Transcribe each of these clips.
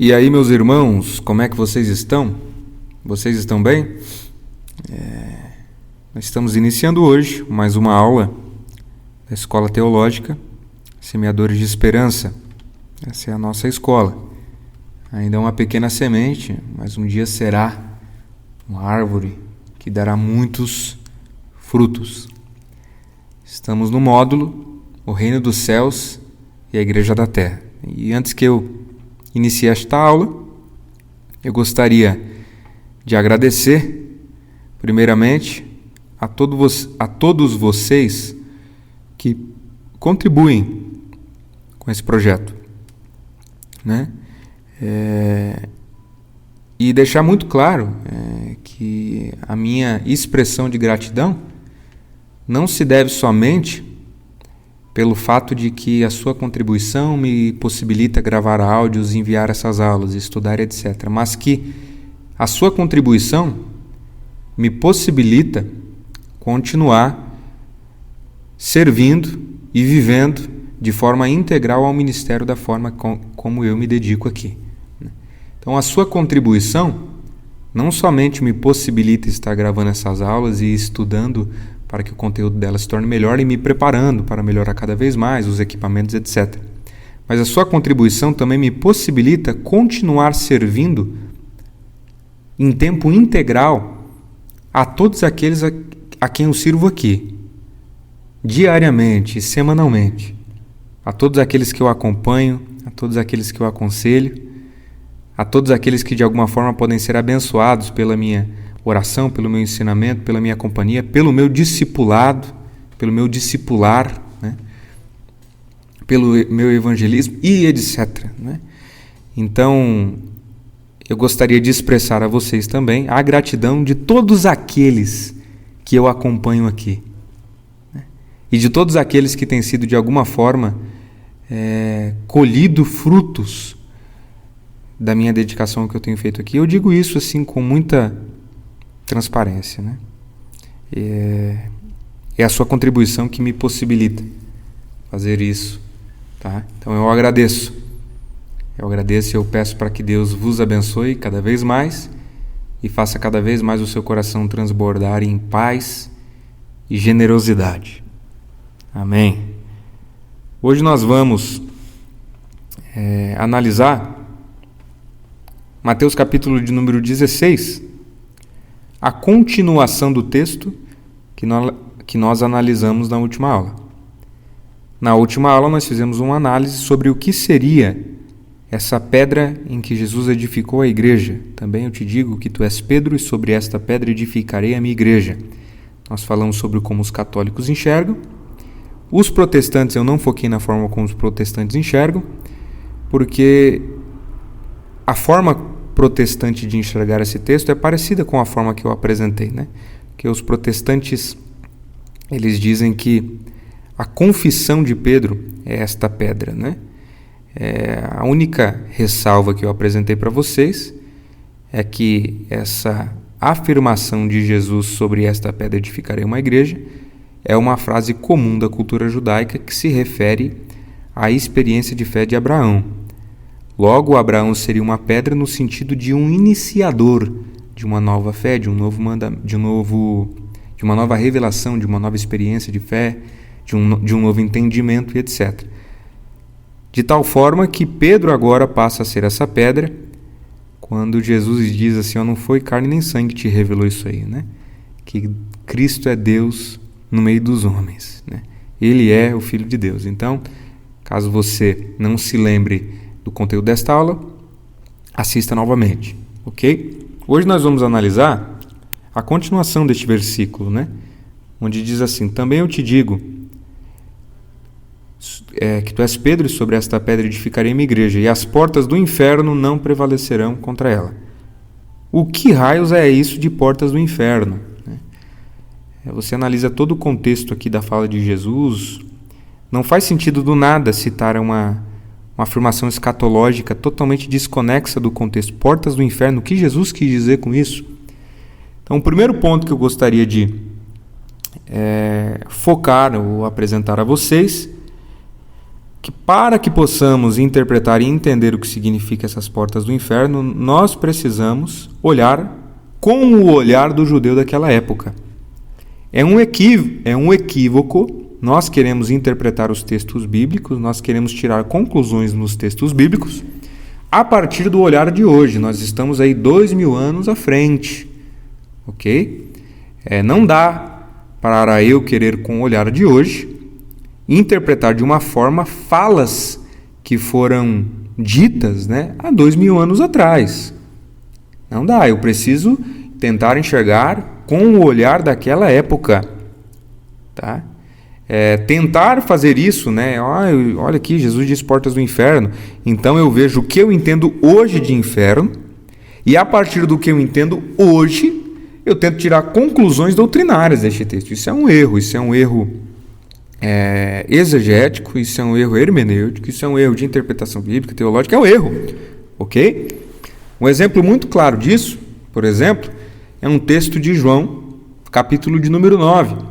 E aí, meus irmãos, como é que vocês estão? Vocês estão bem? Nós estamos iniciando hoje mais uma aula da Escola Teológica Semeadores de Esperança. Essa é a nossa escola. Ainda é uma pequena semente, mas um dia será uma árvore que dará muitos frutos. Estamos no módulo O Reino dos Céus e a Igreja da Terra. E antes que eu inicie esta aula, eu gostaria de agradecer, primeiramente, a todos vocês que contribuem com esse projeto, né? E deixar muito claro que a minha expressão de gratidão não se deve somente pelo fato de que a sua contribuição me possibilita gravar áudios, enviar essas aulas, estudar, etc. Mas que a sua contribuição me possibilita continuar servindo e vivendo de forma integral ao ministério da forma como eu me dedico aqui. Então, a sua contribuição não somente me possibilita estar gravando essas aulas e estudando para que o conteúdo dela se torne melhor e me preparando para melhorar cada vez mais os equipamentos, etc. Mas a sua contribuição também me possibilita continuar servindo em tempo integral a todos aqueles a quem eu sirvo aqui, diariamente, semanalmente, a todos aqueles que eu acompanho, a todos aqueles que eu aconselho, a todos aqueles que de alguma forma podem ser abençoados pela minha oração, pelo meu ensinamento, pela minha companhia, pelo meu discipulado, pelo meu discipular, né? Pelo meu evangelismo e etc. Né? Então, eu gostaria de expressar a vocês também a gratidão de todos aqueles que eu acompanho aqui, né? E de todos aqueles que têm sido de alguma forma colhido frutos da minha dedicação que eu tenho feito aqui. Eu digo isso assim com muita transparência, né? É a sua contribuição que me possibilita fazer isso, tá? Então eu agradeço e eu peço para que Deus vos abençoe cada vez mais e faça cada vez mais o seu coração transbordar em paz e generosidade. Amém. Hoje nós vamos analisar Mateus capítulo de número 16, a continuação do texto que nós analisamos na última aula. Na última aula nós fizemos uma análise sobre o que seria essa pedra em que Jesus edificou a igreja. Também eu te digo que tu és Pedro e sobre esta pedra edificarei a minha igreja. Nós falamos sobre como os católicos enxergam. Os protestantes, eu não foquei na forma como os protestantes enxergam, porque a forma protestante de enxergar esse texto é parecida com a forma que eu apresentei, né? Que os protestantes, eles dizem que a confissão de Pedro é esta pedra, né? A única ressalva que eu apresentei para vocês é que essa afirmação de Jesus sobre esta pedra edificarei uma igreja é uma frase comum da cultura judaica que se refere à experiência de fé de Abraão. Logo, Abraão seria uma pedra no sentido de um iniciador de uma nova fé, de uma nova revelação, de uma nova experiência de fé, de um novo entendimento e etc. De tal forma que Pedro agora passa a ser essa pedra, quando Jesus diz assim, não foi carne nem sangue que te revelou isso aí, né? Que Cristo é Deus no meio dos homens, né? Ele é o Filho de Deus. Então, caso você não se lembre do conteúdo desta aula, assista novamente, ok? Hoje nós vamos analisar a continuação deste versículo, né? Onde diz assim, também eu te digo que tu és Pedro e sobre esta pedra edificarei minha igreja e as portas do inferno não prevalecerão contra ela. O que raios é isso de portas do inferno? Você analisa todo o contexto aqui da fala de Jesus, não faz sentido do nada citar uma afirmação escatológica totalmente desconexa do contexto. Portas do inferno, o que Jesus quis dizer com isso? Então, o primeiro ponto que eu gostaria de focar ou apresentar a vocês que para que possamos interpretar e entender o que significa essas portas do inferno, nós precisamos olhar com o olhar do judeu daquela época. É um equívoco. Nós queremos interpretar os textos bíblicos, nós queremos tirar conclusões nos textos bíblicos a partir do olhar de hoje. Nós estamos aí 2000 anos à frente, ok? Não dá para eu querer, com o olhar de hoje, interpretar de uma forma falas que foram ditas, há 2000 anos atrás. Não dá, eu preciso tentar enxergar com o olhar daquela época, tá? Tentar fazer isso, olha aqui, Jesus diz portas do inferno, então eu vejo o que eu entendo hoje de inferno, e a partir do que eu entendo hoje, eu tento tirar conclusões doutrinárias deste texto. Isso é um erro exegético, isso é um erro hermenêutico, isso é um erro de interpretação bíblica, teológica, é um erro, ok? Um exemplo muito claro disso, por exemplo, é um texto de João, capítulo de número 9,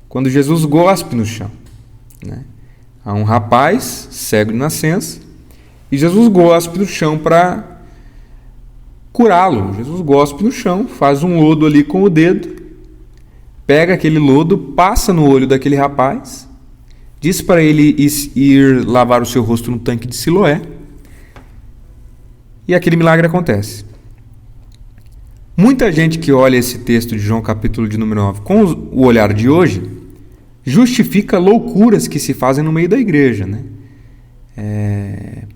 quando Jesus gospe no chão. Há um rapaz cego de nascença e Jesus gospe no chão para curá-lo. Jesus gospe no chão, faz um lodo ali com o dedo, pega aquele lodo, passa no olho daquele rapaz, diz para ele ir lavar o seu rosto no tanque de Siloé, e aquele milagre acontece. Muita gente que olha esse texto de João capítulo de número 9 com o olhar de hoje justifica loucuras que se fazem no meio da igreja,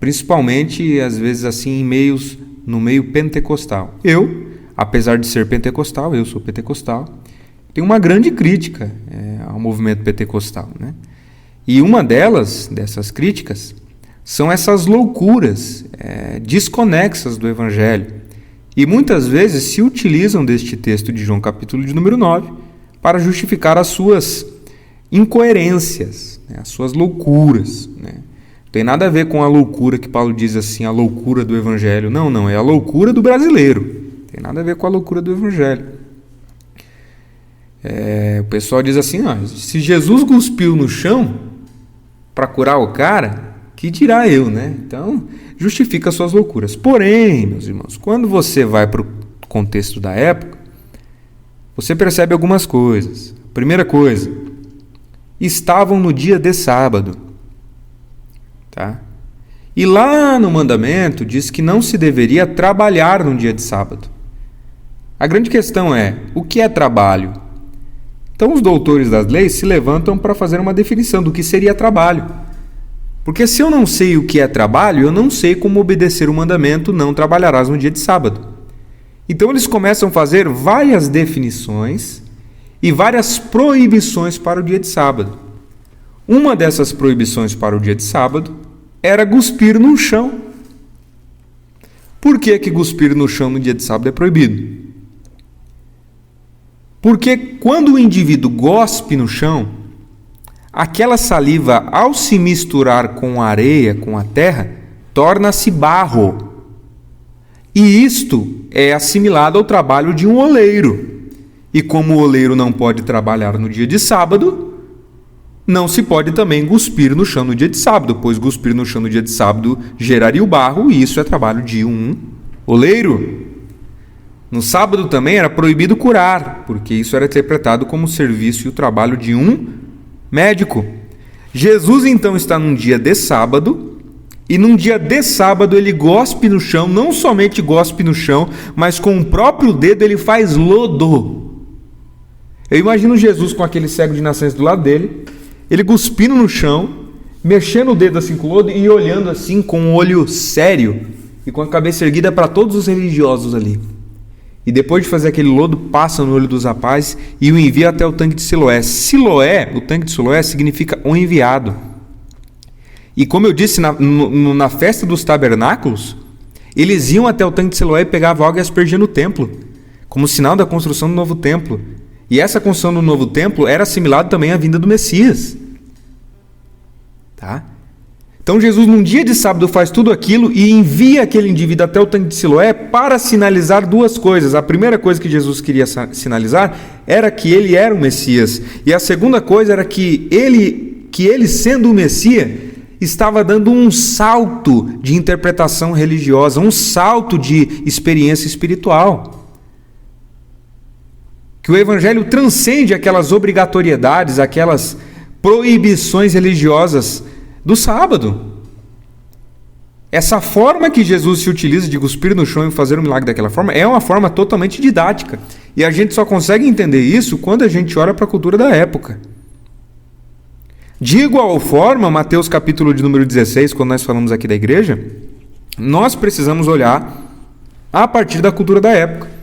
principalmente às vezes assim no meio pentecostal. Eu, apesar de ser pentecostal, eu sou pentecostal, tenho uma grande crítica ao movimento pentecostal, E uma dessas críticas são essas loucuras desconexas do Evangelho. E muitas vezes se utilizam deste texto de João capítulo de número 9 para justificar as suas incoerências, as suas loucuras. Não tem nada a ver com a loucura que Paulo diz assim, a loucura do Evangelho. Não, é a loucura do brasileiro. Não tem nada a ver com a loucura do Evangelho. O pessoal diz assim, se Jesus cuspiu no chão para curar o cara, que dirá eu, Então, justifica suas loucuras. Porém, meus irmãos, quando você vai para o contexto da época, você percebe algumas coisas. Primeira coisa, estavam no dia de sábado. Tá? E lá no mandamento diz que não se deveria trabalhar no dia de sábado. A grande questão é, o que é trabalho? Então os doutores das leis se levantam para fazer uma definição do que seria trabalho. Porque se eu não sei o que é trabalho, eu não sei como obedecer o mandamento, não trabalharás no dia de sábado. Então eles começam a fazer várias definições e várias proibições para o dia de sábado. Uma dessas proibições para o dia de sábado era cuspir no chão. Por que cuspir no chão no dia de sábado é proibido? Porque quando o indivíduo gospe no chão, aquela saliva, ao se misturar com a areia, com a terra, torna-se barro. E isto é assimilado ao trabalho de um oleiro. E como o oleiro não pode trabalhar no dia de sábado, não se pode também cuspir no chão no dia de sábado, pois cuspir no chão no dia de sábado geraria o barro, e isso é trabalho de um oleiro. No sábado também era proibido curar, porque isso era interpretado como serviço e o trabalho de um médico. Jesus então está num dia de sábado, e num dia de sábado ele gospe no chão, não somente gospe no chão, mas com o próprio dedo ele faz lodo. Eu imagino Jesus com aquele cego de nascença do lado dele, ele cuspindo no chão, mexendo o dedo assim com o lodo e olhando assim com um olho sério e com a cabeça erguida para todos os religiosos ali. E depois de fazer aquele lodo, passa no olho dos rapazes e o envia até o tanque de Siloé. O tanque de Siloé significa o enviado. E como eu disse, na festa dos tabernáculos, eles iam até o tanque de Siloé e pegavam água e aspergiam no templo, como sinal da construção do novo templo. E essa construção do novo templo era assimilada também à vinda do Messias. Tá? Então Jesus, num dia de sábado, faz tudo aquilo e envia aquele indivíduo até o tanque de Siloé para sinalizar duas coisas. A primeira coisa que Jesus queria sinalizar era que ele era o Messias. E a segunda coisa era que ele sendo o Messias, estava dando um salto de interpretação religiosa, um salto de experiência espiritual. Que o Evangelho transcende aquelas obrigatoriedades, aquelas proibições religiosas do sábado. Essa forma que Jesus se utiliza de cuspir no chão e fazer um milagre daquela forma é uma forma totalmente didática. E a gente só consegue entender isso quando a gente olha para a cultura da época. De igual forma, Mateus capítulo de número 16, quando nós falamos aqui da igreja, nós precisamos olhar a partir da cultura da época.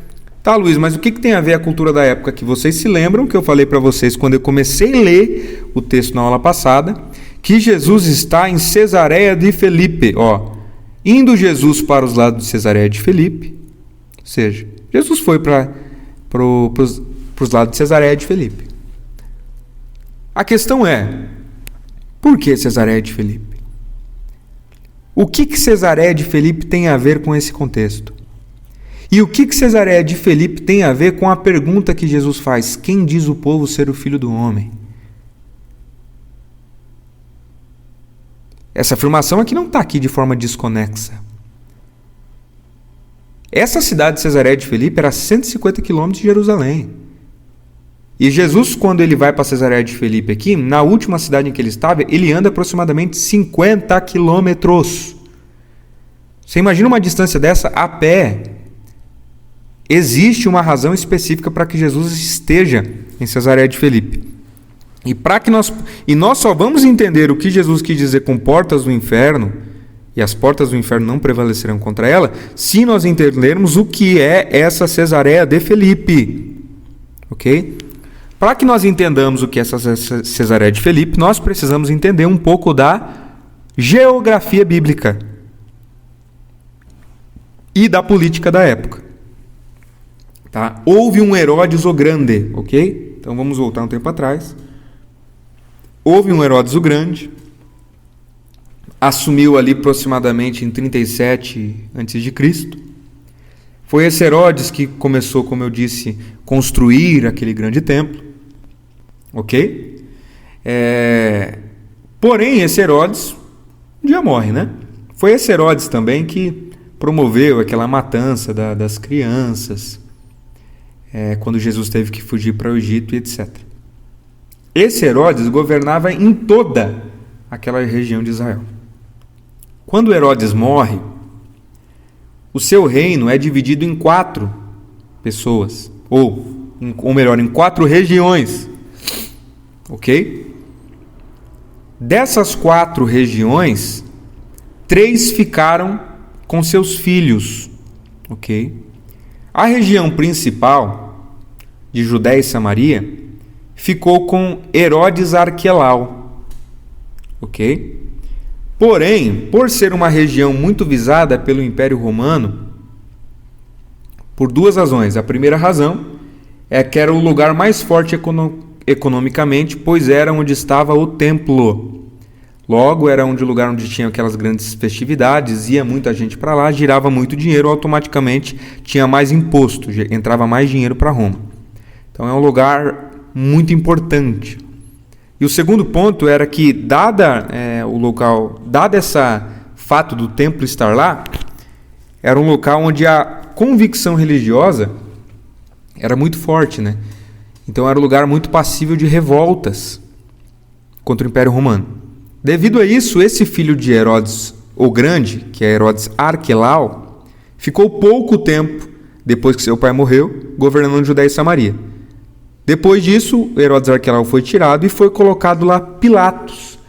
Tá, Luiz, mas o que tem a ver a cultura da época? Que vocês se lembram que eu falei para vocês quando eu comecei a ler o texto na aula passada, que Jesus está em Cesareia de Filipe. Indo Jesus para os lados de Cesareia de Filipe, ou seja, Jesus foi para os lados de Cesareia de Filipe. A questão é, por que Cesareia de Filipe? O que Cesareia de Filipe tem a ver com esse contexto? E o que Cesareia de Filipe tem a ver com a pergunta que Jesus faz: quem diz o povo ser o Filho do Homem? Essa afirmação aqui não está aqui de forma desconexa. Essa cidade de Cesareia de Filipe era a 150 quilômetros de Jerusalém. E Jesus, quando ele vai para Cesareia de Filipe aqui, na última cidade em que ele estava, ele anda aproximadamente 50 quilômetros. Você imagina uma distância dessa a pé? Existe uma razão específica para que Jesus esteja em Cesareia de Filipe. E nós só vamos entender o que Jesus quis dizer com portas do inferno, e as portas do inferno não prevalecerão contra ela, se nós entendermos o que é essa Cesareia de Filipe. Ok? Para que nós entendamos o que é essa Cesareia de Filipe, nós precisamos entender um pouco da geografia bíblica e da política da época. Tá? Houve um Herodes o Grande, ok? Então vamos voltar um tempo atrás. Houve um Herodes o Grande, assumiu ali aproximadamente em 37 a.C. Foi esse Herodes que começou, como eu disse, construir aquele grande templo, ok? Porém, esse Herodes um dia morre, né? Foi esse Herodes também que promoveu aquela matança das crianças, quando Jesus teve que fugir para o Egito e etc. Esse Herodes governava em toda aquela região de Israel. Quando Herodes morre, o seu reino é dividido em 4 pessoas, ou melhor, em 4 regiões. Ok? Dessas 4 regiões, 3 ficaram com seus filhos. Ok? A região principal, de Judéia e Samaria, ficou com Herodes Arquelau, ok? Porém, por ser uma região muito visada pelo Império Romano, por 2 razões. A primeira razão é que era o lugar mais forte economicamente, pois era onde estava o templo. Logo, era o lugar onde tinha aquelas grandes festividades, ia muita gente para lá, girava muito dinheiro, automaticamente tinha mais imposto, entrava mais dinheiro para Roma. Então é um lugar muito importante. E o segundo ponto era que, dado esse fato do templo estar lá, era um local onde a convicção religiosa era muito forte, né? Então era um lugar muito passível de revoltas contra o Império Romano. Devido a isso, esse filho de Herodes o Grande, que é Herodes Arquelau, ficou pouco tempo, depois que seu pai morreu, governando Judéia e Samaria. Depois disso, Herodes Arquelau foi tirado e foi colocado lá Pilatos.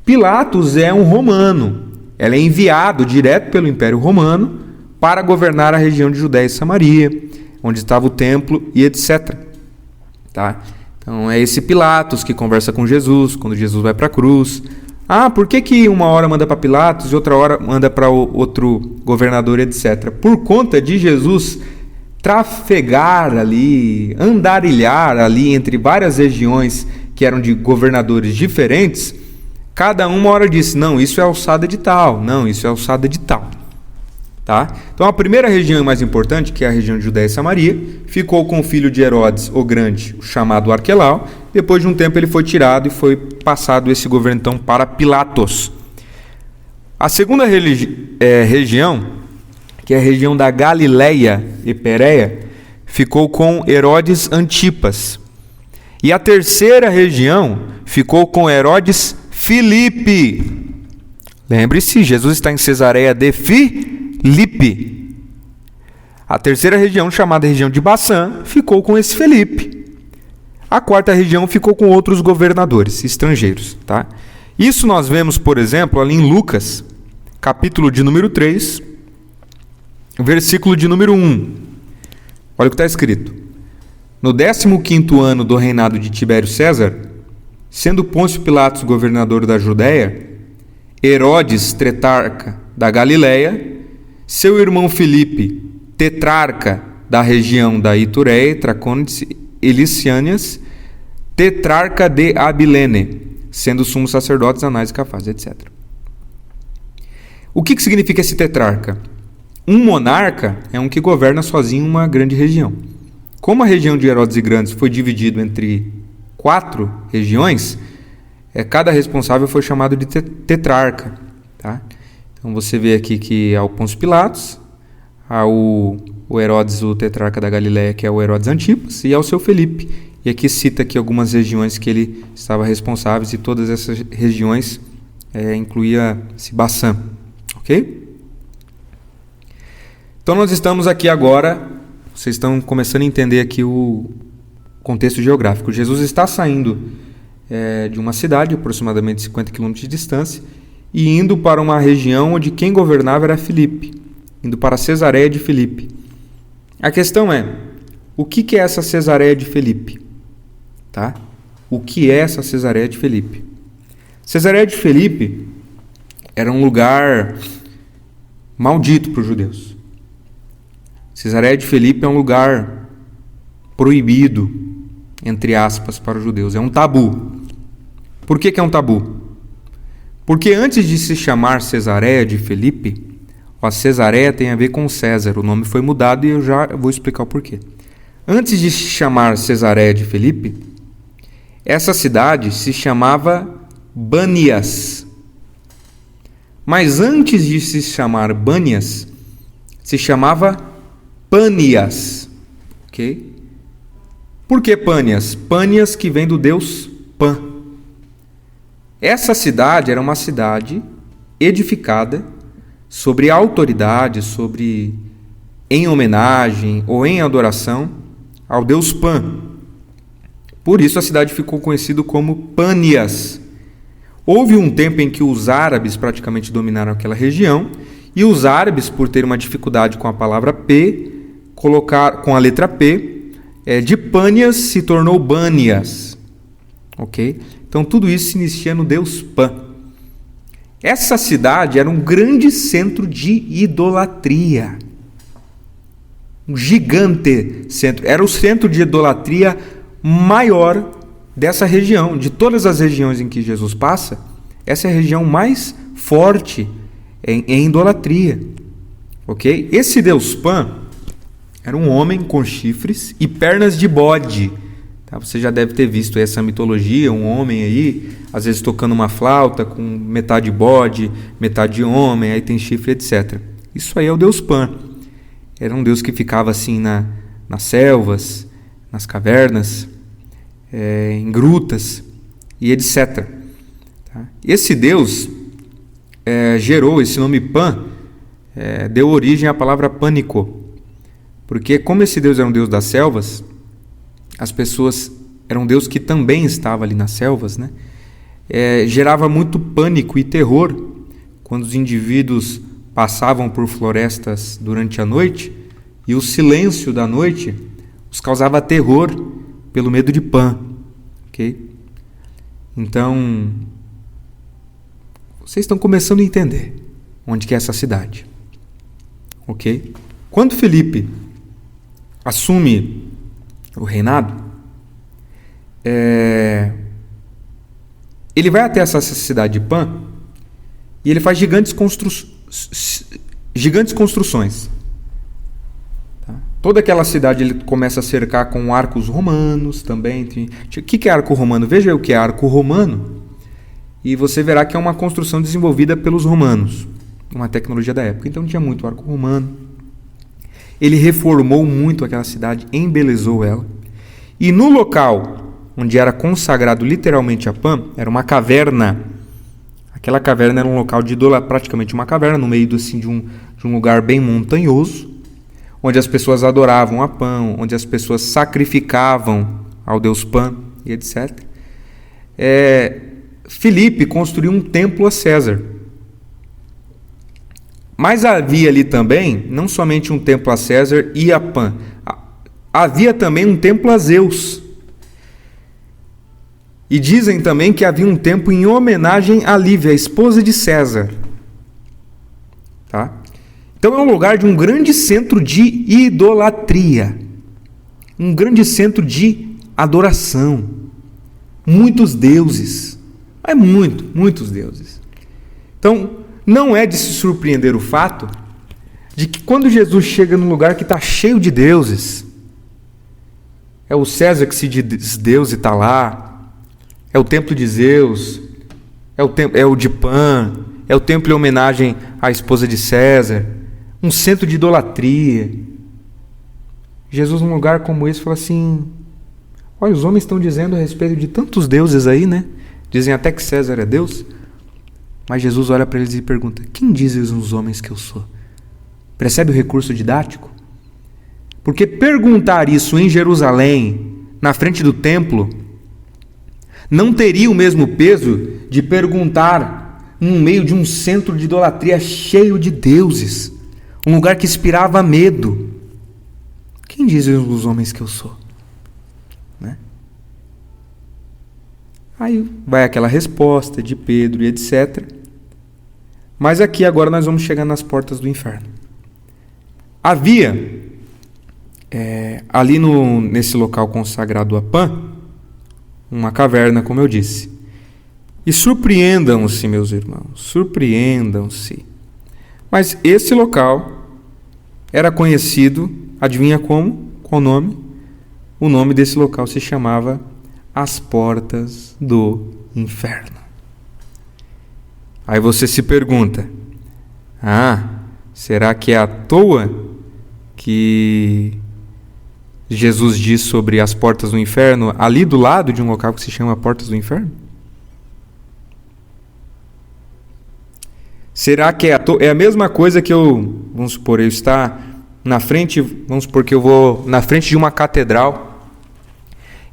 Pilatos é um romano. Ele é enviado direto pelo Império Romano para governar a região de Judéia e Samaria, onde estava o templo e etc. Tá? Então é esse Pilatos que conversa com Jesus, quando Jesus vai para a cruz. Por que uma hora manda para Pilatos e outra hora manda para outro governador, etc. Por conta de Jesus trafegar ali, andarilhar ali entre várias regiões que eram de governadores diferentes, cada uma hora disse, não, isso é alçada de tal, não, isso é alçada de tal. Tá? Então a primeira região mais importante, que é a região de Judéia e Samaria, ficou com o filho de Herodes o Grande, chamado Arquelau. Depois de um tempo ele foi tirado e foi passado esse governo então para Pilatos. A segunda região, que é a região da Galileia e Pérea, ficou com Herodes Antipas. E a terceira região ficou com Herodes Filipe. Lembre-se, Jesus está em Cesareia de Filipe. A terceira região, chamada região de Bassã, ficou com esse Filipe. A quarta região ficou com outros governadores estrangeiros. Tá? Isso nós vemos, por exemplo, ali em Lucas, capítulo de número 3, versículo de número 1. Olha o que está escrito. No 15º ano do reinado de Tibério César, sendo Pôncio Pilatos governador da Judéia, Herodes, tetrarca da Galileia, seu irmão Filipe, tetrarca da região da Itureia, Tracônides e Licânias, tetrarca de Abilene, sendo sumos sacerdotes Anás e Cafás, etc. O que significa esse tetrarca? Um monarca é um que governa sozinho uma grande região. Como a região de Herodes e Grandes foi dividida entre 4 regiões, cada responsável foi chamado de tetrarca. Tá? Então você vê aqui que há o Pôncio Pilatos, há o Herodes, o tetrarca da Galileia, que é o Herodes Antipas, e há o seu Felipe. E aqui cita aqui algumas regiões que ele estava responsável, e todas essas regiões incluía Bassã. Ok? Então nós estamos aqui agora, vocês estão começando a entender aqui o contexto geográfico. Jesus está saindo de uma cidade, aproximadamente 50 km de distância, e indo para uma região onde quem governava era Filipe, indo para Cesareia de Filipe. A questão é, o que é essa Cesareia de Filipe? Tá? O que é essa Cesareia de Filipe? Cesareia de Filipe era um lugar maldito para os judeus. Cesareia de Filipe é um lugar proibido, entre aspas, para os judeus. É um tabu. Por que é um tabu? Porque antes de se chamar Cesareia de Filipe, a Cesareia tem a ver com César. O nome foi mudado e eu já vou explicar o porquê. Antes de se chamar Cesareia de Filipe, essa cidade se chamava Bânias. Mas antes de se chamar Bânias, se chamava Pânias. Ok? Por que Pânias? Pânias, que vem do deus Pan. Essa cidade era uma cidade edificada sobre autoridade, em homenagem ou em adoração ao deus Pan. Por isso a cidade ficou conhecida como Pânias. Houve um tempo em que os árabes praticamente dominaram aquela região, e os árabes, por ter uma dificuldade com a palavra P, com a letra P, de Pânias se tornou Bânias. Ok? Então tudo isso se inicia no deus Pan. Essa cidade era um grande centro de idolatria. Um gigante centro. Era o centro de idolatria maior dessa região. De todas as regiões em que Jesus passa, essa é a região mais forte em idolatria. Ok? Esse deus Pan era um homem com chifres e pernas de bode. Tá? Você já deve ter visto essa mitologia, um homem aí, às vezes tocando uma flauta com metade bode, metade homem, aí tem chifre, etc. Isso aí é o deus Pan. Era um deus que ficava assim nas selvas, nas cavernas, em grutas e etc. Tá? Esse deus gerou esse nome Pan, deu origem à palavra pânico, porque como esse deus era um deus das selvas, as pessoas, era um deus que também estava ali nas selvas, né? Gerava muito pânico e terror quando os indivíduos passavam por florestas durante a noite, e o silêncio da noite os causava terror pelo medo de Pan. Ok? Então, vocês estão começando a entender onde que é essa cidade. Ok? Quando Filipe assume o reinado, ele vai até essa cidade de Pan e ele faz gigantes construções. Tá? Toda aquela cidade ele começa a cercar com arcos romanos também. O que é arco romano? Veja o que é arco romano. e você verá que é uma construção desenvolvida pelos romanos, uma tecnologia da época. Então tinha muito arco romano. Ele reformou muito aquela cidade, embelezou ela. E no local onde era consagrado literalmente a Pan, era uma caverna. Aquela caverna era um local de idolatria, praticamente uma caverna, no meio assim, de um lugar bem montanhoso, onde as pessoas adoravam a Pan, onde as pessoas sacrificavam ao deus Pan e etc. Filipe construiu um templo a César. Mas havia ali também, não somente um templo a César e a Pan, havia também um templo a Zeus. E dizem também que havia um templo em homenagem a Lívia, a esposa de César. Tá? Então é um lugar de um grande centro de idolatria. Um grande centro de adoração. Muitos deuses. Muitos deuses. Então, não é de se surpreender o fato de que quando Jesus chega num lugar que está cheio de deuses, é o César que se diz Deus e está lá, é o templo de Zeus, é o de Pan, é o templo em homenagem à esposa de César, um centro de idolatria. Jesus, num lugar como esse, fala assim: olha, os homens estão dizendo a respeito de tantos deuses aí, né? Dizem até que César é Deus. Mas Jesus olha para eles e pergunta: quem dizem os homens que eu sou? Percebe o recurso didático? Porque perguntar isso em Jerusalém, na frente do templo, não teria o mesmo peso de perguntar no meio de um centro de idolatria cheio de deuses, um lugar que inspirava medo. Quem dizem os homens que eu sou? Né? Aí vai aquela resposta de Pedro e etc. Mas aqui agora nós vamos chegar nas portas do inferno. Havia, ali nesse local consagrado a Pan, uma caverna, como eu disse. E surpreendam-se, meus irmãos, surpreendam-se. Mas esse local era conhecido, adivinha como? Qual o nome? O nome desse local se chamava As Portas do Inferno. Aí você se pergunta: será que é à toa que Jesus diz sobre as portas do inferno ali do lado de um local que se chama Portas do Inferno? Será que é a mesma coisa que vamos supor, eu estar na frente, vamos supor que eu vou na frente de uma catedral,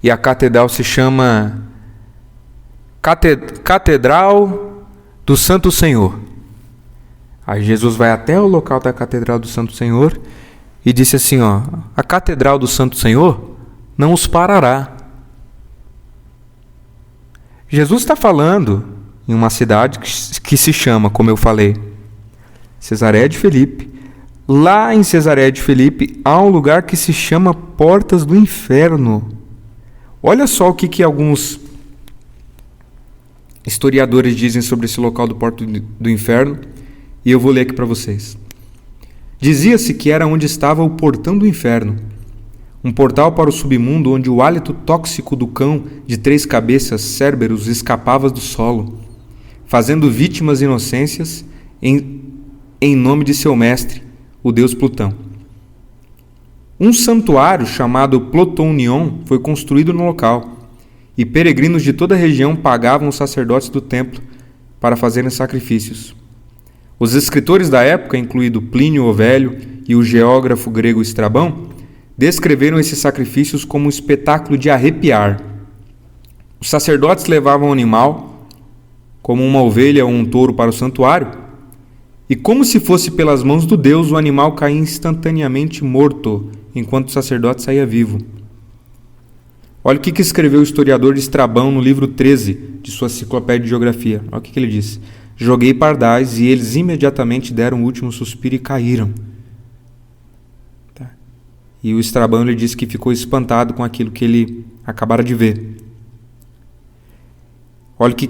e a catedral se chama Catedral do Santo Senhor. Aí Jesus vai até o local da Catedral do Santo Senhor e disse assim, a Catedral do Santo Senhor não os parará. Jesus está falando em uma cidade que se chama, como eu falei, Cesareia de Filipe. Lá em Cesareia de Filipe há um lugar que se chama Portas do Inferno. Olha só o que alguns historiadores dizem sobre esse local do Porto do Inferno, e eu vou ler aqui para vocês. Dizia-se que era onde estava o portão do inferno, um portal para o submundo onde o hálito tóxico do cão de 3 cabeças, Cerberus, escapava do solo, fazendo vítimas inocências em nome de seu mestre, o deus Plutão. Um santuário chamado Plutonion foi construído no local, e peregrinos de toda a região pagavam os sacerdotes do templo para fazerem sacrifícios. Os escritores da época, incluído Plínio o Velho e o geógrafo grego Estrabão, descreveram esses sacrifícios como um espetáculo de arrepiar. Os sacerdotes levavam um animal, como uma ovelha ou um touro, para o santuário, e como se fosse pelas mãos do deus, o animal caía instantaneamente morto, enquanto o sacerdote saía vivo. Olha o que escreveu o historiador Estrabão no livro 13 de sua enciclopédia de geografia. Olha o que ele disse. Joguei pardais e eles imediatamente deram o último suspiro e caíram. Tá. E o Estrabão ele disse que ficou espantado com aquilo que ele acabara de ver. Olha o que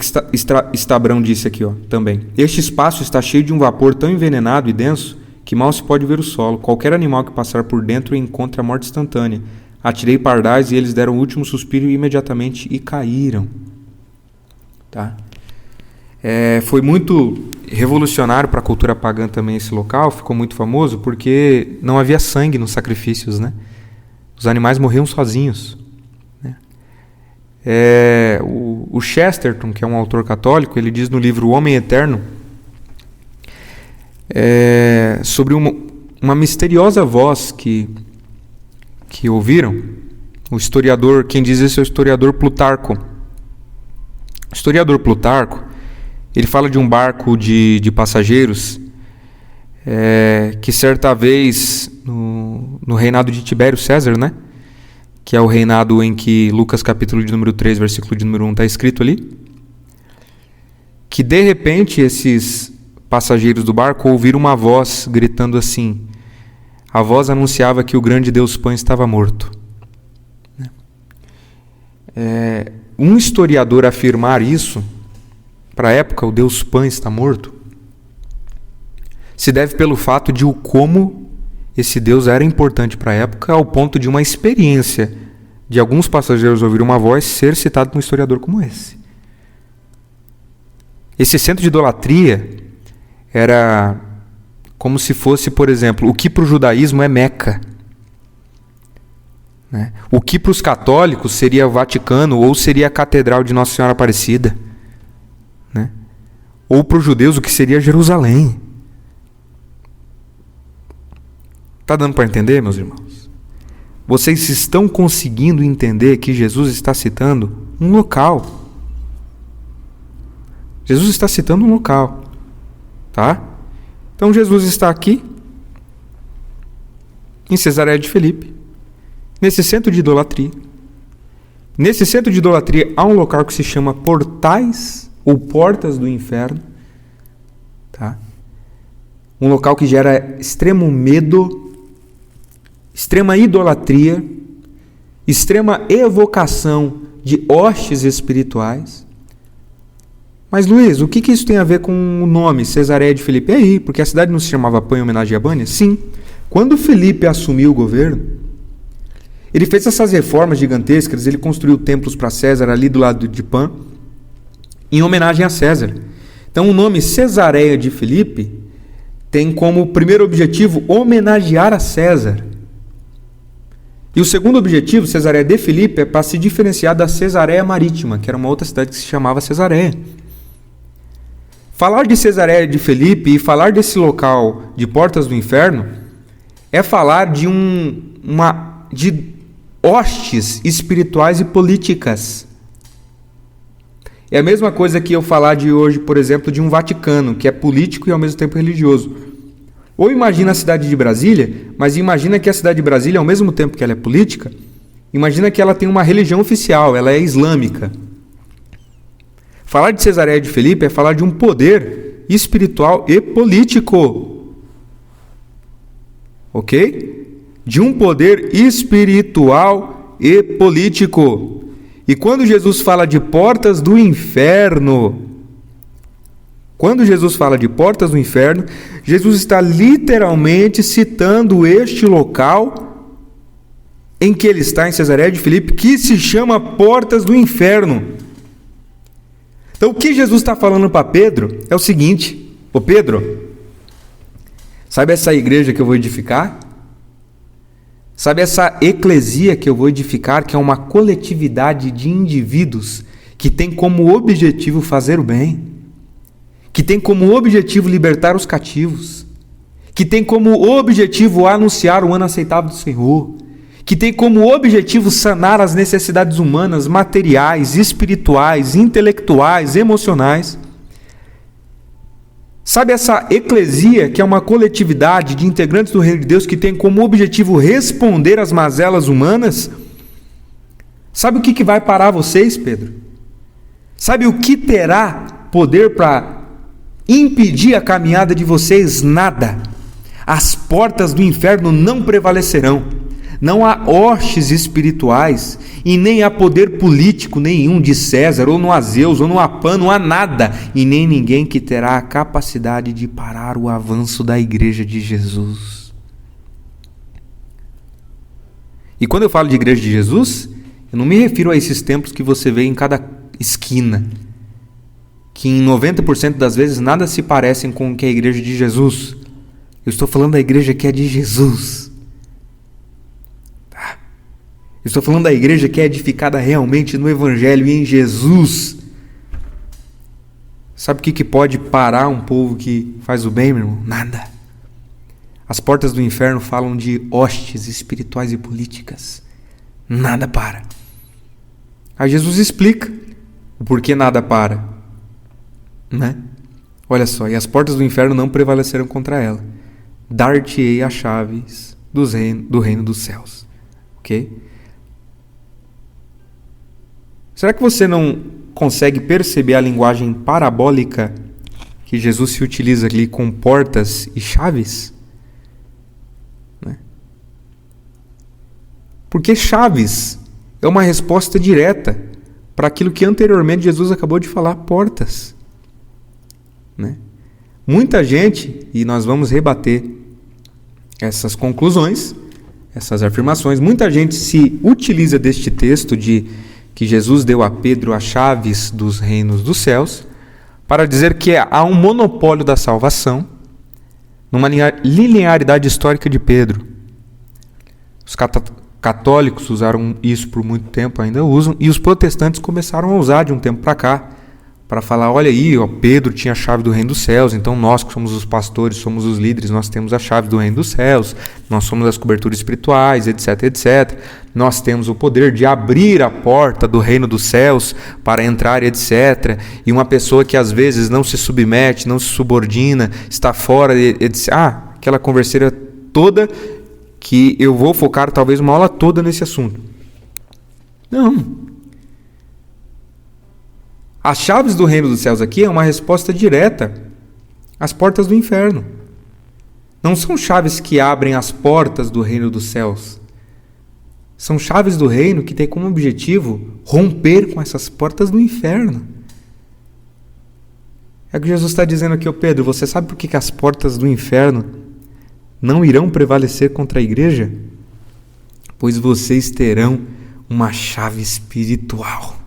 Estrabão disse aqui também. Este espaço está cheio de um vapor tão envenenado e denso que mal se pode ver o solo. Qualquer animal que passar por dentro encontra a morte instantânea. Atirei pardais e eles deram o último suspiro imediatamente e caíram. Tá? Foi muito revolucionário para a cultura pagã também esse local, ficou muito famoso porque não havia sangue nos sacrifícios, né? Os animais morriam sozinhos, né? O Chesterton, que é um autor católico, ele diz no livro O Homem Eterno sobre uma misteriosa voz que ouviram. O historiador, quem diz isso é o historiador Plutarco. O historiador Plutarco, ele fala de um barco de passageiros que certa vez, no reinado de Tibério César, né? Que é o reinado em que Lucas capítulo de número 3, versículo de número 1 está escrito ali, que de repente esses passageiros do barco ouviram uma voz gritando assim. A voz anunciava que o grande Deus Pan estava morto. Um historiador afirmar isso, para a época, o Deus Pan está morto, se deve pelo fato de como esse Deus era importante para a época, ao ponto de uma experiência de alguns passageiros ouvir uma voz ser citado por um historiador como esse. Esse centro de idolatria era como se fosse, por exemplo, o que para o judaísmo é Meca, né? O que para os católicos seria o Vaticano ou seria a Catedral de Nossa Senhora Aparecida, né? Ou para os judeus o que seria Jerusalém. Está dando para entender, meus irmãos? Vocês estão conseguindo entender que Jesus está citando um local. Jesus está citando um local, tá? Então Jesus está aqui em Cesareia de Filipe, nesse centro de idolatria. Nesse centro de idolatria há um local que se chama Portais ou Portas do Inferno, tá? Um local que gera extremo medo, extrema idolatria, extrema evocação de hostes espirituais. Mas Luiz, o que isso tem a ver com o nome Cesareia de Filipe? Aí, porque a cidade não se chamava Pan em homenagem a Bânia? Sim. Quando Filipe assumiu o governo, ele fez essas reformas gigantescas, ele construiu templos para César ali do lado de Pan, em homenagem a César. Então o nome Cesareia de Filipe tem como primeiro objetivo homenagear a César. E o segundo objetivo, Cesareia de Filipe, é para se diferenciar da Cesareia Marítima, que era uma outra cidade que se chamava Cesareia. Falar de Cesareia de Filipe e falar desse local de Portas do Inferno é falar de de hostes espirituais e políticas. É a mesma coisa que eu falar de hoje, por exemplo, de um Vaticano, que é político e ao mesmo tempo religioso. Ou imagina a cidade de Brasília, mas imagina que a cidade de Brasília, ao mesmo tempo que ela é política, imagina que ela tem uma religião oficial, ela é islâmica. Falar de Cesareia de Filipe é falar de um poder espiritual e político. Ok? De um poder espiritual e político. E quando Jesus fala de portas do inferno, Jesus está literalmente citando este local em que ele está, em Cesareia de Filipe, que se chama Portas do Inferno. Então o que Jesus está falando para Pedro é o seguinte: ô Pedro, sabe essa igreja que eu vou edificar? Sabe essa eclesia que eu vou edificar, que é uma coletividade de indivíduos que tem como objetivo fazer o bem, que tem como objetivo libertar os cativos, que tem como objetivo anunciar o ano aceitável do Senhor, que tem como objetivo sanar as necessidades humanas, materiais, espirituais, intelectuais, emocionais. Sabe essa eclesia, que é uma coletividade de integrantes do Reino de Deus que tem como objetivo responder às mazelas humanas? Sabe o que vai parar vocês, Pedro? Sabe o que terá poder para impedir a caminhada de vocês? Nada. As portas do inferno não prevalecerão. Não há hostes espirituais e nem há poder político nenhum de César, ou no há Zeus, ou no há Pan, não há nada, e nem ninguém que terá a capacidade de parar o avanço da igreja de Jesus. E quando eu falo de igreja de Jesus, eu não me refiro a esses templos que você vê em cada esquina. que em 90% das vezes nada se parecem com o que é a igreja de Jesus. Eu estou falando da igreja que é de Jesus. Tá? Eu estou falando da igreja que é edificada realmente no Evangelho e em Jesus. Sabe o que pode parar um povo que faz o bem, meu irmão? Nada. As portas do inferno falam de hostes espirituais e políticas. Nada para. Aí Jesus explica o porquê nada para. Né? Olha só, e as portas do inferno não prevalecerão contra ela. Dar-te-ei as chaves do reino dos céus. Ok? Será que você não consegue perceber a linguagem parabólica que Jesus se utiliza ali com portas e chaves? Né? Porque chaves é uma resposta direta para aquilo que anteriormente Jesus acabou de falar, portas. Né? Muita gente, e nós vamos rebater essas conclusões, essas afirmações, muita gente se utiliza deste texto de que Jesus deu a Pedro as chaves dos reinos dos céus para dizer que há um monopólio da salvação numa linearidade histórica de Pedro. Os católicos usaram isso por muito tempo, ainda usam, e os protestantes começaram a usar de um tempo para cá, para falar, olha aí, ó, Pedro tinha a chave do reino dos céus, então nós que somos os pastores, somos os líderes, nós temos a chave do reino dos céus, nós somos as coberturas espirituais, etc, etc. Nós temos o poder de abrir a porta do reino dos céus para entrar, etc. E uma pessoa que às vezes não se submete, não se subordina, está fora, etc. Aquela converseira toda que eu vou focar talvez uma aula toda nesse assunto. Não. As chaves do reino dos céus aqui é uma resposta direta às portas do inferno. Não são chaves que abrem as portas do reino dos céus. São chaves do reino que têm como objetivo romper com essas portas do inferno. É o que Jesus está dizendo aqui, Pedro, você sabe por que as portas do inferno não irão prevalecer contra a igreja? Pois vocês terão uma chave espiritual.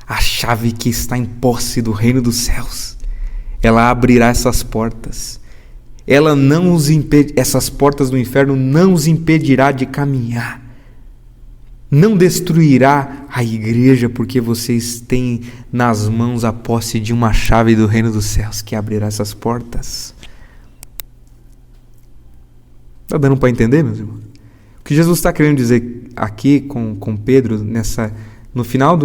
A chave que está em posse do reino dos céus. Ela abrirá essas portas. Ela não os essas portas do inferno não os impedirá de caminhar. Não destruirá a igreja, porque vocês têm nas mãos a posse de uma chave do reino dos céus que abrirá essas portas. Está dando para entender, meus irmãos? O que Jesus está querendo dizer aqui com Pedro nessa... No final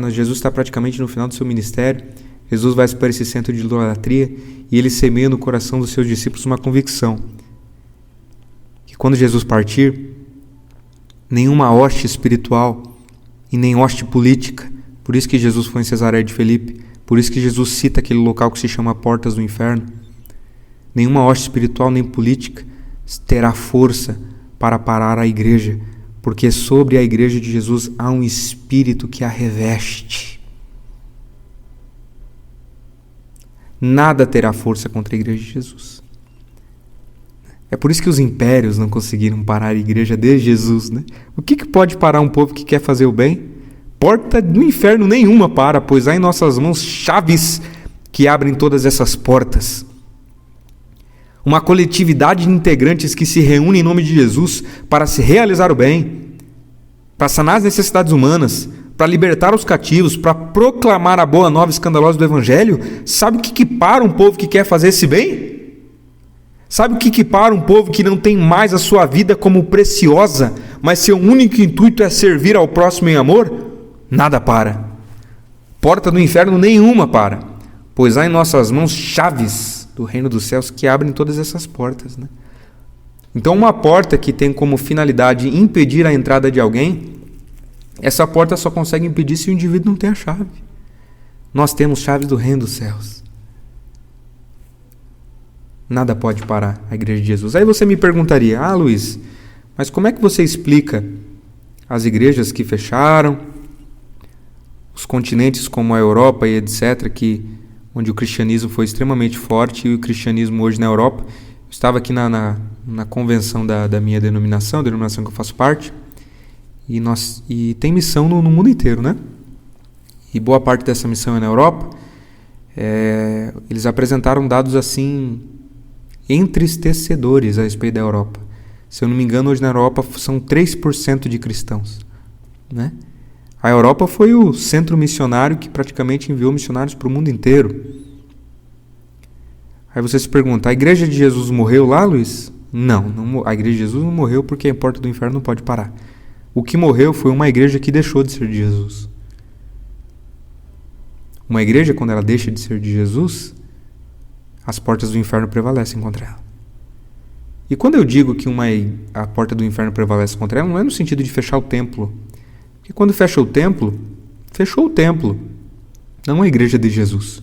Jesus está praticamente no final do seu ministério. Jesus vai para esse centro de idolatria e ele semeia no coração dos seus discípulos uma convicção: que quando Jesus partir, nenhuma hoste espiritual e nem hoste política, por isso que Jesus foi em Cesareia de Filipe, por isso que Jesus cita aquele local que se chama Portas do Inferno, nenhuma hoste espiritual nem política terá força para parar a igreja, porque sobre a igreja de Jesus há um espírito que a reveste. Nada terá força contra a igreja de Jesus. É por isso que os impérios não conseguiram parar a igreja de Jesus, né? O que pode parar um povo que quer fazer o bem? Porta do inferno nenhuma para, pois há em nossas mãos chaves que abrem todas essas portas. Uma coletividade de integrantes que se reúne em nome de Jesus para se realizar o bem, para sanar as necessidades humanas, para libertar os cativos, para proclamar a boa nova escandalosa do Evangelho. Sabe o que para um povo que quer fazer esse bem? Sabe o que para um povo que não tem mais a sua vida como preciosa, mas seu único intuito é servir ao próximo em amor? Nada para. Porta do inferno nenhuma para, pois há em nossas mãos chaves do reino dos céus que abrem todas essas portas, né? Então uma porta que tem como finalidade impedir a entrada de alguém, essa porta só consegue impedir se o indivíduo não tem a chave. Nós temos chaves do reino dos céus. Nada pode parar a igreja de Jesus. Aí você me perguntaria, Luiz, mas como é que você explica as igrejas que fecharam, os continentes como a Europa e etc., onde o cristianismo foi extremamente forte, e o cristianismo hoje na Europa? Eu estava aqui na convenção da minha denominação, a denominação que eu faço parte, e tem missão no mundo inteiro, né? E boa parte dessa missão é na Europa, Eles apresentaram dados assim entristecedores a respeito da Europa. Se eu não me engano, hoje na Europa são 3% de cristãos, né? A Europa foi o centro missionário que praticamente enviou missionários para o mundo inteiro. Aí você se pergunta, a Igreja de Jesus morreu lá, Luiz? Não, a Igreja de Jesus não morreu porque a porta do inferno não pode parar. O que morreu foi uma igreja que deixou de ser de Jesus. Uma igreja, quando ela deixa de ser de Jesus, as portas do inferno prevalecem contra ela. E quando eu digo que a porta do inferno prevalece contra ela, não é no sentido de fechar o templo. Porque quando fecha o templo, fechou o templo, não a igreja de Jesus.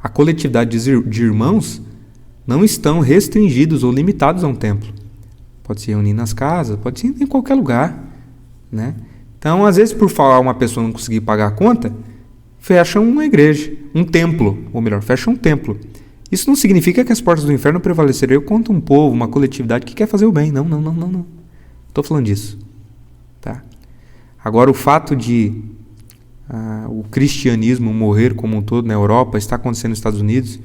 A coletividade de irmãos não estão restringidos ou limitados a um templo. Pode se reunir nas casas, pode se reunir em qualquer lugar, né? Então, às vezes, por falar uma pessoa não conseguir pagar a conta, fecha uma igreja, um templo, ou melhor, fecha um templo. Isso não significa que as portas do inferno prevalecerão contra um povo, uma coletividade que quer fazer o bem. Não. Estou falando disso. Tá? Agora, o fato de o cristianismo morrer como um todo na Europa está acontecendo nos Estados Unidos,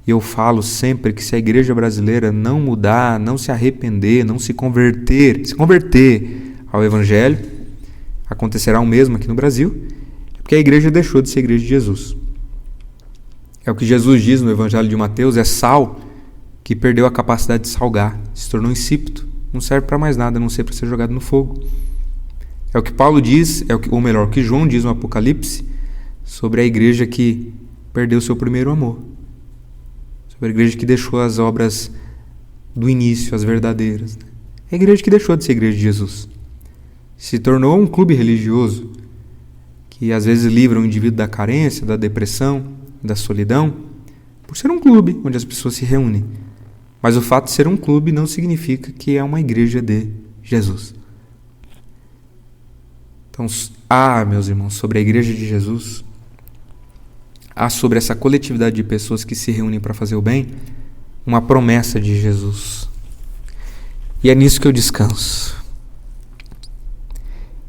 e eu falo sempre que se a igreja brasileira não mudar, não se arrepender, não se converter ao Evangelho, acontecerá o mesmo aqui no Brasil, porque a igreja deixou de ser a igreja de Jesus. É o que Jesus diz no Evangelho de Mateus, é sal que perdeu a capacidade de salgar, se tornou insípido, não serve para mais nada, a não ser para ser jogado no fogo. É o que Paulo diz, o que João diz no Apocalipse, sobre a igreja que perdeu seu primeiro amor, sobre a igreja que deixou as obras do início, as verdadeiras. É a igreja que deixou de ser a igreja de Jesus. Se tornou um clube religioso, que às vezes livra o indivíduo da carência, da depressão, da solidão, por ser um clube onde as pessoas se reúnem. Mas o fato de ser um clube não significa que é uma igreja de Jesus. Então, meus irmãos, sobre a igreja de Jesus, sobre essa coletividade de pessoas que se reúnem para fazer o bem, uma promessa de Jesus. E é nisso que eu descanso.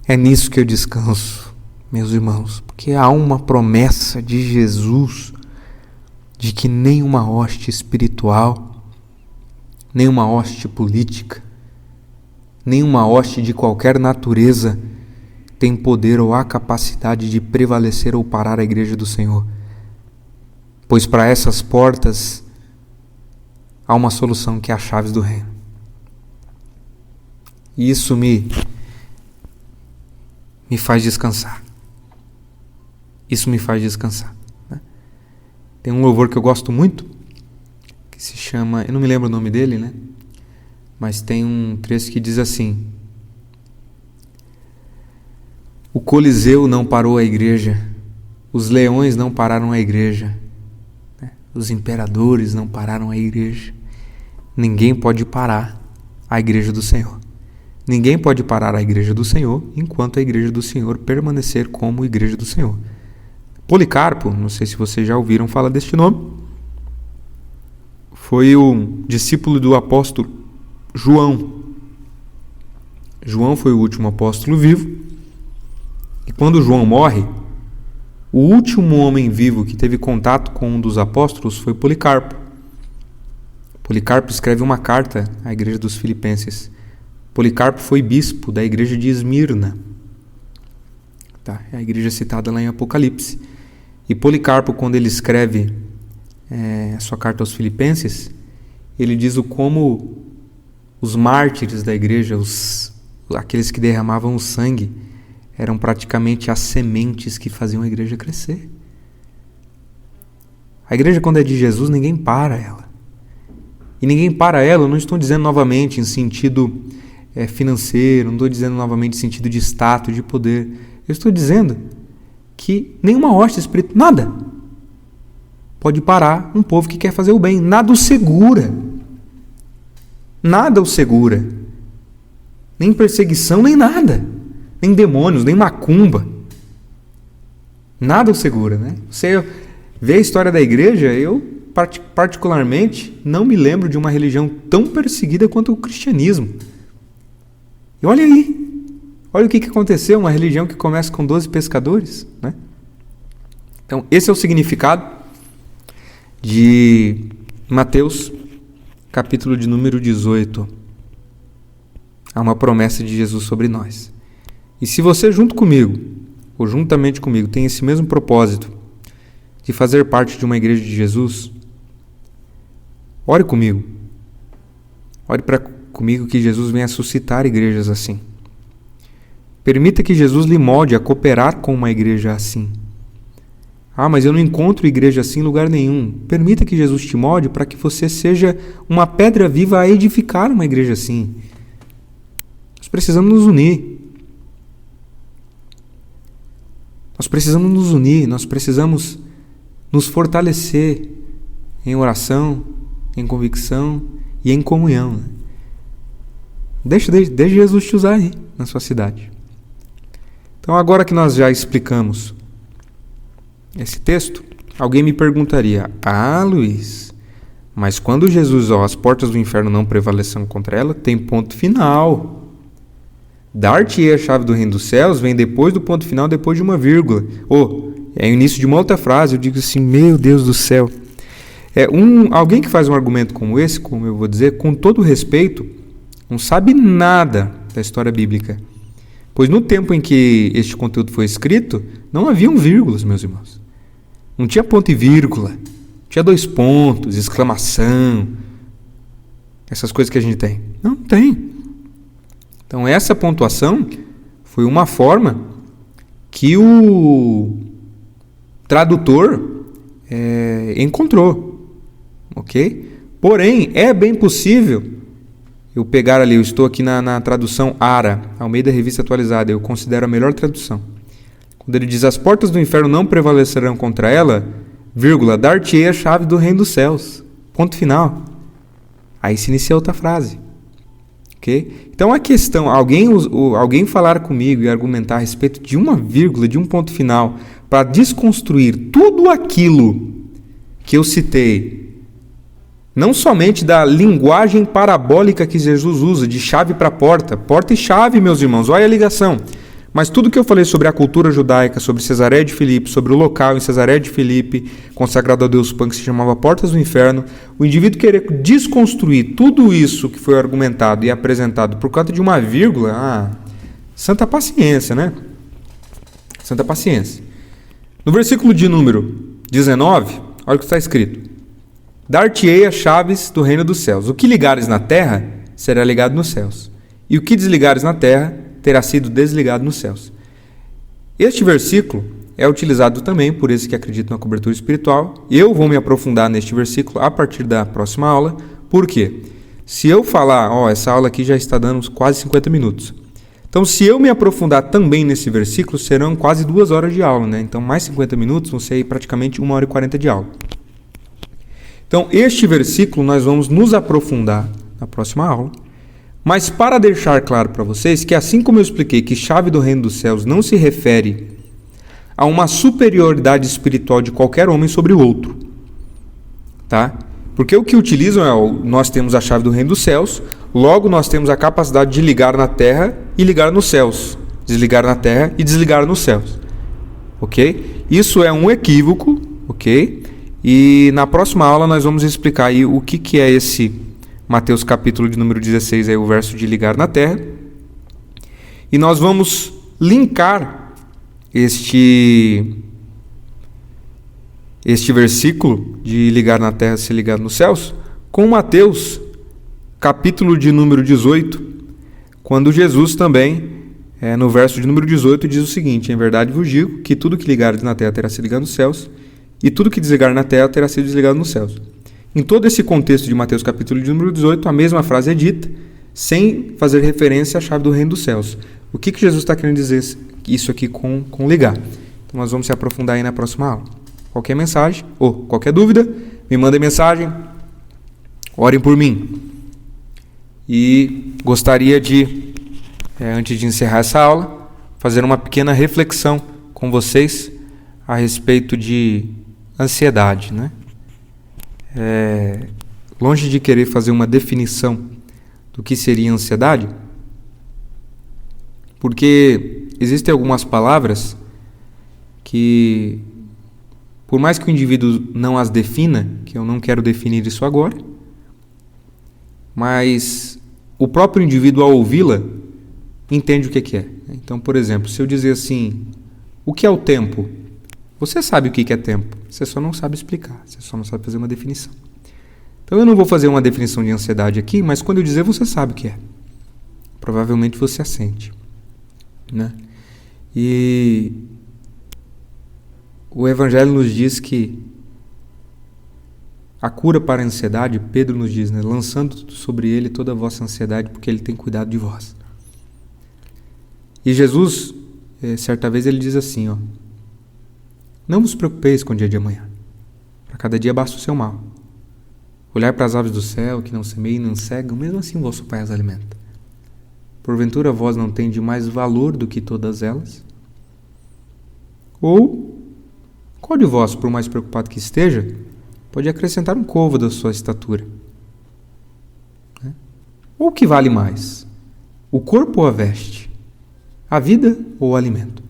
É nisso que eu descanso, meus irmãos, porque há uma promessa de Jesus de que nenhuma hoste espiritual, nenhuma hoste política, nenhuma hoste de qualquer natureza tem poder ou a capacidade de prevalecer ou parar a igreja do Senhor. Pois para essas portas há uma solução, que é as chaves do reino. E isso me faz descansar. Isso me faz descansar, né? Tem um louvor que eu gosto muito, que se chama, eu não me lembro o nome dele, né? Mas tem um trecho que diz assim: o Coliseu não parou a igreja, os leões não pararam a igreja, né? Os imperadores não pararam a igreja. Ninguém pode parar a igreja do Senhor. Ninguém pode parar a igreja do Senhor enquanto a igreja do Senhor permanecer como igreja do Senhor. Policarpo, não sei se vocês já ouviram falar deste nome, foi o discípulo do apóstolo João. João foi o último apóstolo vivo, e quando João morre, o último homem vivo que teve contato com um dos apóstolos foi Policarpo. Policarpo escreve uma carta à igreja dos Filipenses. Policarpo foi bispo da igreja de Esmirna. Tá? É a igreja citada lá em Apocalipse. E Policarpo, quando ele escreve a sua carta aos Filipenses, ele diz como os mártires da igreja, aqueles que derramavam o sangue, eram praticamente as sementes que faziam a igreja crescer. A igreja, quando é de Jesus, ninguém para ela. E ninguém para ela, eu não estou dizendo novamente em sentido financeiro, não estou dizendo novamente em sentido de status, de poder. Eu estou dizendo que nenhuma hoste espiritual, nada, pode parar um povo que quer fazer o bem. Nada o segura. Nada o segura. Nem perseguição, nem nada. Nem demônios, nem macumba. Nada o segura, né? Você vê a história da igreja, eu particularmente não me lembro de uma religião tão perseguida quanto o cristianismo. E olha aí, olha o que aconteceu, uma religião que começa com 12 pescadores, né? Então, esse é o significado de Mateus, capítulo de número 18. Há uma promessa de Jesus sobre nós. E se você junto comigo, ou juntamente comigo, tem esse mesmo propósito de fazer parte de uma igreja de Jesus, ore comigo. Ore comigo que Jesus venha suscitar igrejas assim. Permita que Jesus lhe molde a cooperar com uma igreja assim. Mas eu não encontro igreja assim em lugar nenhum. Permita que Jesus te molde para que você seja uma pedra viva a edificar uma igreja assim. Nós precisamos nos unir. Nós precisamos nos unir, nós precisamos nos fortalecer em oração, em convicção e em comunhão. Deixa Jesus te usar aí na sua cidade. Então, agora que nós já explicamos esse texto, alguém me perguntaria: Luiz, mas quando Jesus, as portas do inferno não prevaleceram contra ela, tem ponto final. Dar-te-ei a chave do reino dos céus vem depois do ponto final, depois de uma vírgula. É o início de uma outra frase. Eu digo assim, meu Deus do céu. Alguém que faz um argumento como esse, como eu vou dizer, com todo respeito, não sabe nada da história bíblica. Pois no tempo em que este conteúdo foi escrito, não haviam vírgulas, meus irmãos. Não tinha ponto e vírgula. Tinha 2 pontos, exclamação. Essas coisas que a gente tem. Não tem. Então, essa pontuação foi uma forma que o tradutor encontrou, ok? Porém, é bem possível eu pegar ali, eu estou aqui na tradução ARA, Almeida Revista Atualizada, eu considero a melhor tradução. Quando ele diz, as portas do inferno não prevalecerão contra ela, vírgula, dar-te-ei a chave do reino dos céus. Ponto final. Aí se inicia outra frase. Okay? Então a questão, alguém falar comigo e argumentar a respeito de uma vírgula, de um ponto final, para desconstruir tudo aquilo que eu citei, não somente da linguagem parabólica que Jesus usa, de chave para porta e chave, meus irmãos, olha a ligação. Mas tudo que eu falei sobre a cultura judaica, sobre Cesareia de Filipe, sobre o local em Cesareia de Filipe, consagrado a Deus Pan, que se chamava Portas do Inferno, o indivíduo querer desconstruir tudo isso que foi argumentado e apresentado por conta de uma vírgula, santa paciência, né? Santa paciência. No versículo de número 19, olha o que está escrito. Dar-te-ei as chaves do reino dos céus. O que ligares na terra, será ligado nos céus. E o que desligares na terra, terá sido desligado nos céus. Este versículo é utilizado também por esses que acreditam na cobertura espiritual. Eu vou me aprofundar neste versículo a partir da próxima aula. Por quê? Se eu falar, essa aula aqui já está dando quase 50 minutos. Então, se eu me aprofundar também nesse versículo, serão quase 2 horas de aula, né? Então, mais 50 minutos vão ser praticamente 1 hora e 40 de aula. Então, este versículo nós vamos nos aprofundar na próxima aula. Mas para deixar claro para vocês que assim como eu expliquei que chave do reino dos céus não se refere a uma superioridade espiritual de qualquer homem sobre o outro, tá? Porque o que utilizam nós temos a chave do reino dos céus, logo nós temos a capacidade de ligar na terra e ligar nos céus, desligar na terra e desligar nos céus, ok? Isso é um equívoco, ok? E na próxima aula nós vamos explicar aí o que é esse Mateus capítulo de número 16, aí o verso de ligar na terra. E nós vamos linkar este versículo de ligar na terra, se ligar nos céus, com Mateus capítulo de número 18, quando Jesus também, no verso de número 18, diz o seguinte: em verdade vos digo que tudo que ligares na terra terá sido ligado nos céus, e tudo que desligar na terra terá sido desligado nos céus. Em todo esse contexto de Mateus capítulo de número 18, a mesma frase é dita, sem fazer referência à chave do reino dos céus. O que Jesus está querendo dizer isso aqui com ligar? Então nós vamos se aprofundar aí na próxima aula. Qualquer mensagem, ou qualquer dúvida, me mandem mensagem, orem por mim. E gostaria de, antes de encerrar essa aula, fazer uma pequena reflexão com vocês a respeito de ansiedade, né? Longe de querer fazer uma definição do que seria ansiedade, porque existem algumas palavras que por mais que o indivíduo não as defina, que eu não quero definir isso agora, mas o próprio indivíduo, ao ouvi-la, entende o que é. Então, por exemplo, se eu dizer assim, o que é o tempo? Você sabe o que é tempo, você só não sabe explicar, você só não sabe fazer uma definição. Então eu não vou fazer uma definição de ansiedade aqui, mas quando eu dizer, você sabe o que é. Provavelmente você assente, né? E o Evangelho nos diz que a cura para a ansiedade, Pedro nos diz, né? Lançando sobre ele toda a vossa ansiedade, porque ele tem cuidado de vós. E Jesus, certa vez, ele diz assim, ó, não vos preocupeis com o dia de amanhã, para cada dia basta o seu mal. Olhai para as aves do céu, que não semeiam, não cegam, mesmo assim vosso Pai as alimenta. Porventura vós não tendes mais valor do que todas elas? Ou, qual de vós, por mais preocupado que esteja, pode acrescentar um côvado da sua estatura? Ou o que vale mais? O corpo ou a veste? A vida ou o alimento?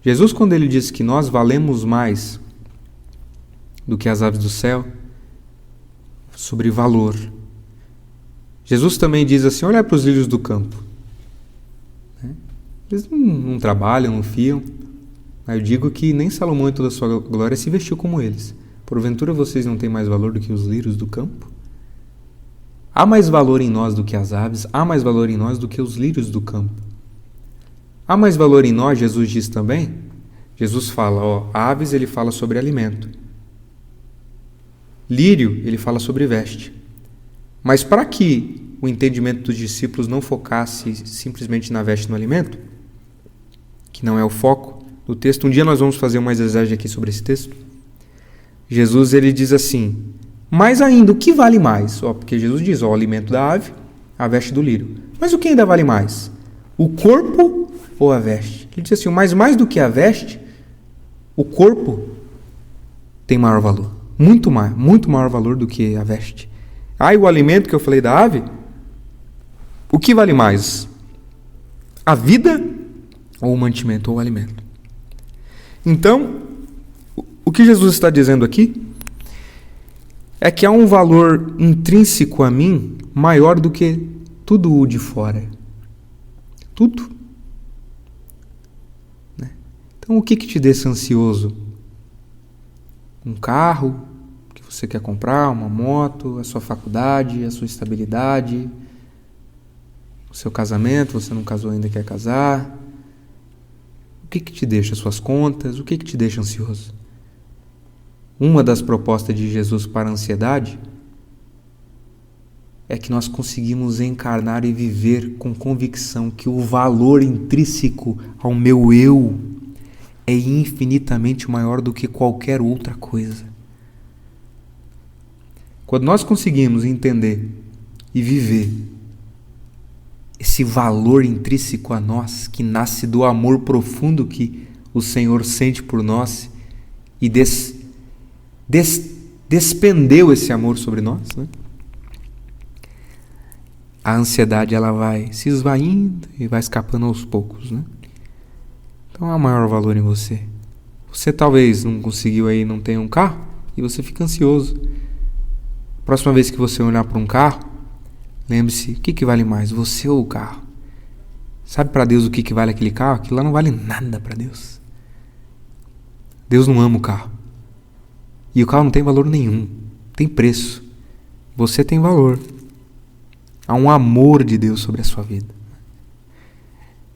Jesus, quando ele diz que nós valemos mais do que as aves do céu, sobre valor. Jesus também diz assim, olha para os lírios do campo. Eles não trabalham, não fiam. Eu digo que nem Salomão em toda a sua glória se vestiu como eles. Porventura vocês não têm mais valor do que os lírios do campo? Há mais valor em nós do que as aves, há mais valor em nós do que os lírios do campo. Há mais valor em nós, Jesus diz também. Jesus fala, aves ele fala sobre alimento. Lírio, ele fala sobre veste. Mas para que o entendimento dos discípulos não focasse simplesmente na veste e no alimento, que não é o foco do texto, um dia nós vamos fazer uma exegese aqui sobre esse texto. Jesus, ele diz assim, mas ainda, o que vale mais? Porque Jesus diz, o alimento da ave, a veste do lírio. Mas o que ainda vale mais? O corpo ou a veste? Ele diz assim, mas mais do que a veste, o corpo tem maior valor. Muito maior valor do que a veste. E o alimento que eu falei da ave, o que vale mais? A vida ou o mantimento ou o alimento? Então, o que Jesus está dizendo aqui é que há um valor intrínseco a mim maior do que tudo o de fora. Tudo. Então, o que te deixa ansioso? Um carro que você quer comprar, uma moto, a sua faculdade, a sua estabilidade, o seu casamento, você não casou ainda, quer casar. O que te deixa? As suas contas? O que te deixa ansioso? Uma das propostas de Jesus para a ansiedade é que nós conseguimos encarnar e viver com convicção que o valor intrínseco ao meu eu é infinitamente maior do que qualquer outra coisa. Quando nós conseguimos entender e viver esse valor intrínseco a nós, que nasce do amor profundo que o Senhor sente por nós e despendeu esse amor sobre nós, né? A ansiedade ela vai se esvaindo e vai escapando aos poucos, né? Então há maior valor em você. Você talvez não conseguiu aí, não tenha um carro e você fica ansioso. Próxima vez que você olhar para um carro, lembre-se, o que vale mais, você ou o carro? Sabe para Deus o que vale aquele carro? Aquilo lá não vale nada para Deus. Deus não ama o carro. E o carro não tem valor nenhum, tem preço. Você tem valor. Há um amor de Deus sobre a sua vida.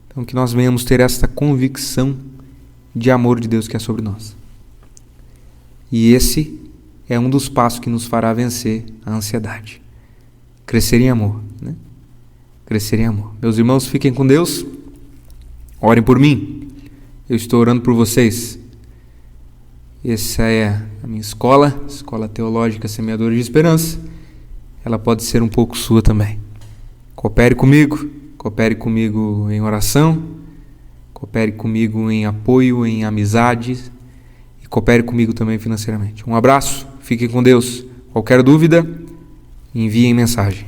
Então que nós venhamos ter esta convicção de amor de Deus que é sobre nós. E esse é um dos passos que nos fará vencer a ansiedade. Crescer em amor, né? Crescer em amor. Meus irmãos, fiquem com Deus. Orem por mim. Eu estou orando por vocês. Essa é a minha escola, Escola Teológica Semeadora de Esperança. Ela pode ser um pouco sua também. Coopere comigo em oração, coopere comigo em apoio, em amizade e coopere comigo também financeiramente. Um abraço, fiquem com Deus. Qualquer dúvida, enviem mensagem.